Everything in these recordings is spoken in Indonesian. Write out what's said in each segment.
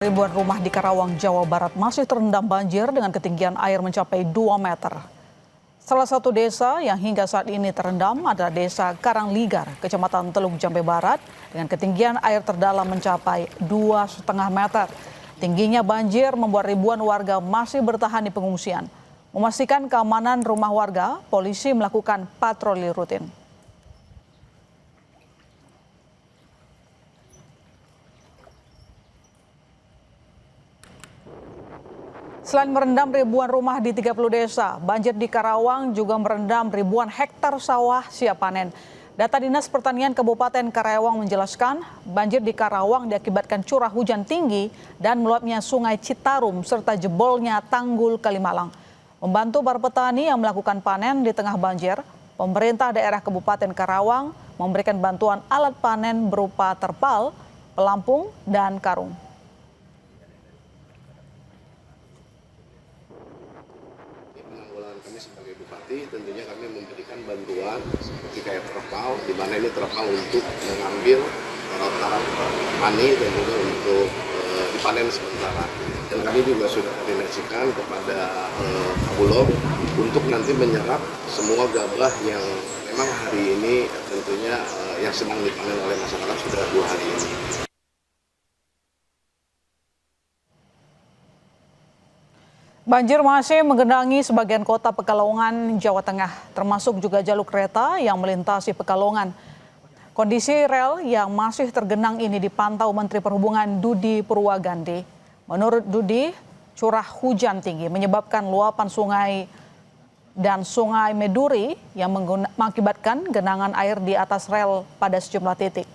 Ribuan rumah di Karawang, Jawa Barat masih terendam banjir dengan ketinggian air mencapai 2 meter. Salah satu desa yang hingga saat ini terendam adalah Desa Karangligar, Kecamatan Teluk Jambe Barat, dengan ketinggian air terdalam mencapai 2,5 meter. Tingginya banjir membuat ribuan warga masih bertahan di pengungsian. Memastikan keamanan rumah warga, polisi melakukan patroli rutin. Selain merendam ribuan rumah di 30 desa, banjir di Karawang juga merendam ribuan hektar sawah siap panen. Data Dinas Pertanian Kabupaten Karawang menjelaskan, banjir di Karawang diakibatkan curah hujan tinggi dan meluapnya Sungai Citarum serta jebolnya Tanggul Kalimalang. Membantu para petani yang melakukan panen di tengah banjir, pemerintah daerah Kabupaten Karawang memberikan bantuan alat panen berupa terpal, pelampung, dan karung. Kami sebagai bupati tentunya kami memberikan bantuan seperti kayak terpal, di mana ini terpal untuk mengambil taraf pani dan juga untuk dipanen sementara. Dan kami juga sudah koordinasikan kepada Bulog untuk nanti menyerap semua gabah yang memang hari ini tentunya yang sedang dipanen oleh masyarakat sudah 2 hari ini. Banjir masih menggenangi sebagian kota Pekalongan, Jawa Tengah, termasuk juga jalur kereta yang melintasi Pekalongan. Kondisi rel yang masih tergenang ini dipantau Menteri Perhubungan Dudi Purwagandi. Menurut Dudi, curah hujan tinggi menyebabkan luapan sungai dan Sungai Meduri yang mengakibatkan genangan air di atas rel pada sejumlah titik.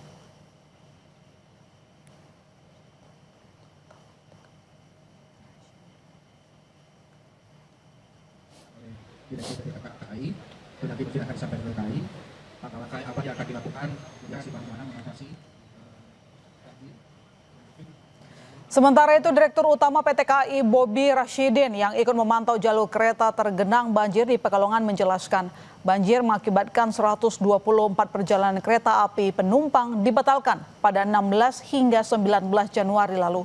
Tidak KAI, nanti mungkin akan disampaikan ke KAI, langkah-langkah apa yang akan dilakukan, aksi bagaimana mengatasi. Sementara itu, Direktur Utama PT KAI Bobi Rashidin yang ikut memantau jalur kereta tergenang banjir di Pekalongan menjelaskan, banjir mengakibatkan 124 perjalanan kereta api penumpang dibatalkan pada 16 hingga 19 Januari lalu.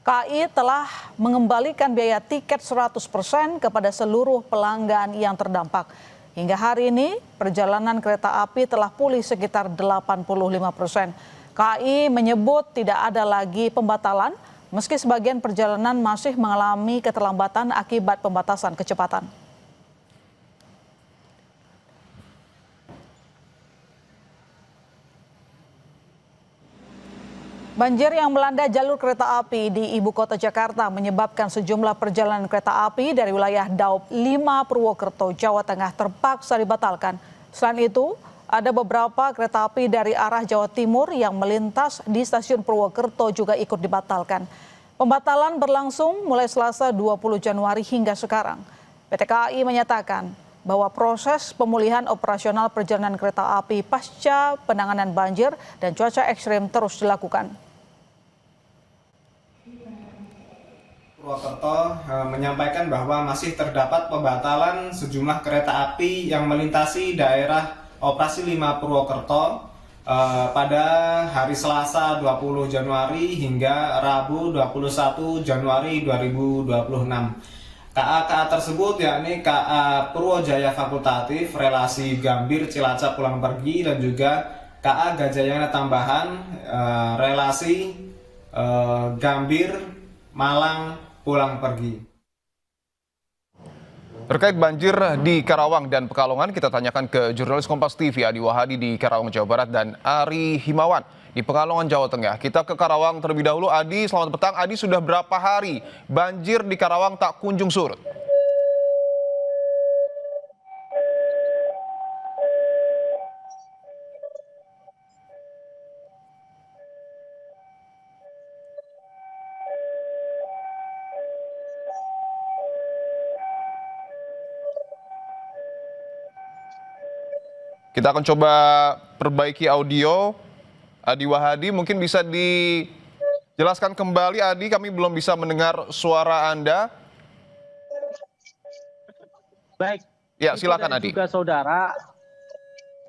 KAI telah mengembalikan biaya tiket 100% kepada seluruh pelanggan yang terdampak. Hingga hari ini, perjalanan kereta api telah pulih sekitar 85%. KAI menyebut tidak ada lagi pembatalan, meski sebagian perjalanan masih mengalami keterlambatan akibat pembatasan kecepatan. Banjir yang melanda jalur kereta api di Ibu Kota Jakarta menyebabkan sejumlah perjalanan kereta api dari wilayah Daop 5 Purwokerto, Jawa Tengah terpaksa dibatalkan. Selain itu, ada beberapa kereta api dari arah Jawa Timur yang melintas di stasiun Purwokerto juga ikut dibatalkan. Pembatalan berlangsung mulai Selasa 20 Januari hingga sekarang. PT KAI menyatakan bahwa proses pemulihan operasional perjalanan kereta api pasca penanganan banjir dan cuaca ekstrim terus dilakukan. Purwokerto menyampaikan bahwa masih terdapat pembatalan sejumlah kereta api yang melintasi daerah operasi 5 Purwokerto pada hari Selasa 20 Januari hingga Rabu 21 Januari 2026. KA-KA tersebut yakni KA Purwojaya Fakultatif relasi Gambir Cilacap pulang pergi dan juga KA Gajayana tambahan relasi Gambir Malang pulang pergi. Terkait banjir di Karawang dan Pekalongan, kita tanyakan ke jurnalis Kompas TV Adi Wahadi di Karawang, Jawa Barat dan Ari Himawan di Pekalongan, Jawa Tengah. Kita ke Karawang terlebih dahulu. Adi, selamat petang. Adi, sudah berapa hari banjir di Karawang tak kunjung surut? Kita akan coba perbaiki audio Adi Wahadi. Mungkin bisa dijelaskan kembali, Adi, kami belum bisa mendengar suara Anda. Baik. Ya, silakan Adi.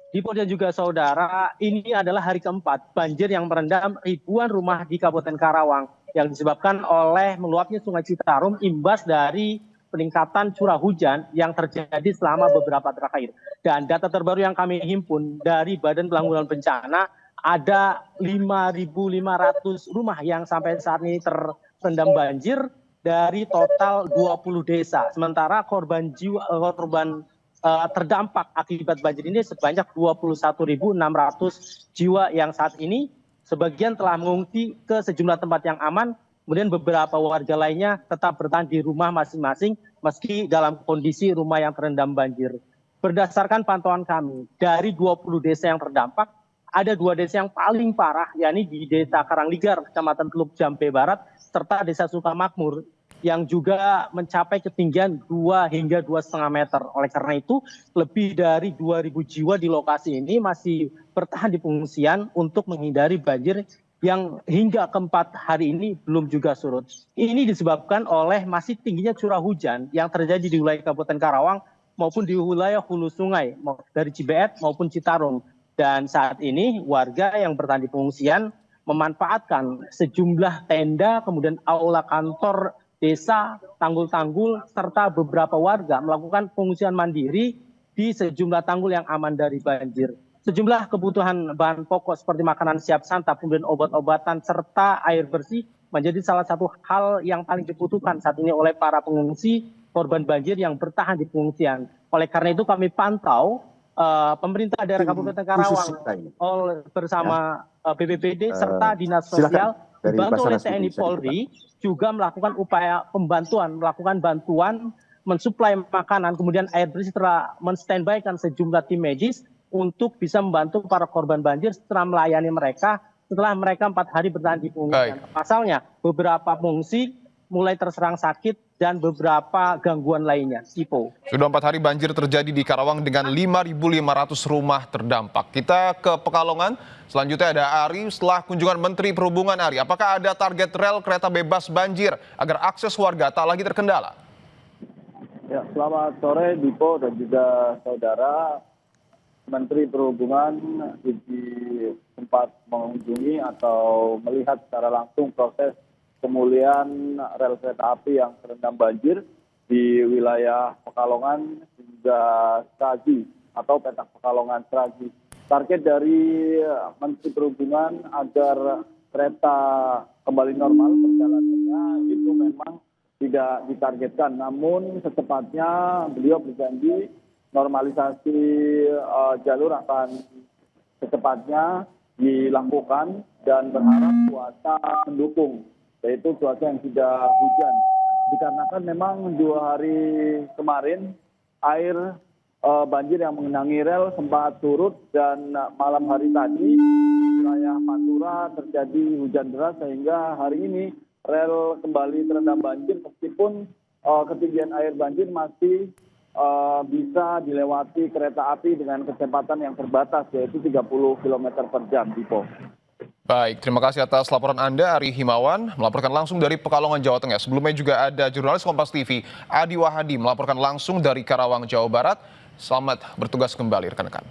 Dipo dan juga saudara, ini adalah hari keempat banjir yang merendam ribuan rumah di Kabupaten Karawang. yang disebabkan oleh meluapnya Sungai Citarum imbas dari peningkatan curah hujan yang terjadi selama beberapa terakhir. Dan data terbaru yang kami himpun dari Badan Penanggulangan Bencana, ada 5.500 rumah yang sampai saat ini terendam banjir dari total 20 desa. Sementara korban terdampak akibat banjir ini sebanyak 21.600 jiwa yang saat ini sebagian telah mengungsi ke sejumlah tempat yang aman, kemudian beberapa warga lainnya tetap bertahan di rumah masing-masing meski dalam kondisi rumah yang terendam banjir. Berdasarkan pantauan kami, dari 20 desa yang terdampak, ada 2 desa yang paling parah, yakni di Desa Karangligar, Kecamatan Teluk Jambe Barat, serta Desa Sukamakmur, yang juga mencapai ketinggian 2 hingga 2,5 meter. Oleh karena itu, lebih dari 2.000 jiwa di lokasi ini masih bertahan di pengungsian untuk menghindari banjir yang hingga keempat hari ini belum juga surut. Ini disebabkan oleh masih tingginya curah hujan yang terjadi di wilayah Kabupaten Karawang maupun di wilayah hulu sungai, dari Cibeet maupun Citarum. Dan saat ini warga yang bertahan di pengungsian memanfaatkan sejumlah tenda, kemudian aula kantor desa, tanggul-tanggul, serta beberapa warga melakukan pengungsian mandiri di sejumlah tanggul yang aman dari banjir. Sejumlah kebutuhan bahan pokok seperti makanan siap santap, kemudian obat-obatan, serta air bersih menjadi salah satu hal yang paling dibutuhkan saat ini oleh para pengungsi korban banjir yang bertahan di pengungsian. Oleh karena itu kami pantau pemerintah daerah Kabupaten Karawang bersama BPBD serta Dinas Sosial dibantu oleh TNI Polri juga melakukan upaya pembantuan, melakukan bantuan mensuplai makanan, kemudian air bersih, setelah men-standby-kan sejumlah tim medis untuk bisa membantu para korban banjir setelah melayani mereka setelah mereka 4 hari bertahan di pengungsian. Pasalnya beberapa pengungsi mulai terserang sakit dan beberapa gangguan lainnya. Ipo. Sudah 4 hari banjir terjadi di Karawang dengan 5.500 rumah terdampak. Kita ke Pekalongan. Selanjutnya ada Ari. Setelah kunjungan Menteri Perhubungan, Ari, apakah ada target rel kereta bebas banjir agar akses warga tak lagi terkendala? Ya, selamat sore Dipo dan juga saudara. Menteri Perhubungan sempat mengunjungi atau melihat secara langsung proses pemulihan rel kereta api yang terendam banjir di wilayah Pekalongan hingga Sragi atau petak Pekalongan Sragi. Target dari Menteri Perhubungan agar kereta kembali normal perjalanannya itu memang tidak ditargetkan, namun secepatnya beliau berjanji normalisasi jalur akan secepatnya dilakukan dan berharap cuaca mendukung, yaitu cuaca yang tidak hujan. Dikarenakan memang 2 hari kemarin air banjir yang mengenangi rel sempat surut dan malam hari tadi di wilayah Pantura terjadi hujan deras sehingga hari ini rel kembali terendam banjir meskipun ketinggian air banjir masih bisa dilewati kereta api dengan kecepatan yang terbatas yaitu 30 km per jam, Dipo. Baik, terima kasih atas laporan Anda, Ari Himawan, melaporkan langsung dari Pekalongan, Jawa Tengah. Sebelumnya juga ada jurnalis Kompas TV, Adi Wahadi, melaporkan langsung dari Karawang, Jawa Barat. Selamat bertugas kembali, rekan-rekan.